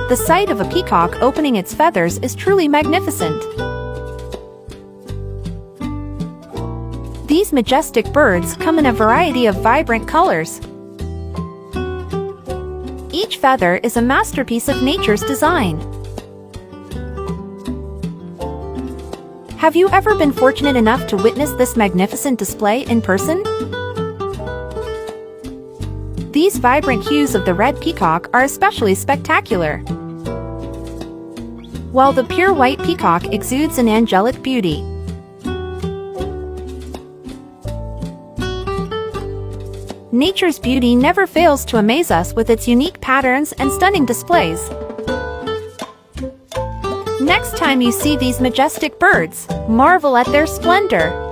The sight of a peacock opening its feathers is truly magnificent. These majestic birds come in a variety of vibrant colors. Each feather is a masterpiece of nature's design. Have you ever been fortunate enough to witness this magnificent display in person? These vibrant hues of the red peacock are especially spectacular, while the pure white peacock exudes an angelic beauty. Nature's beauty never fails to amaze us with its unique patterns and stunning displays. Next time you see these majestic birds, marvel at their splendor.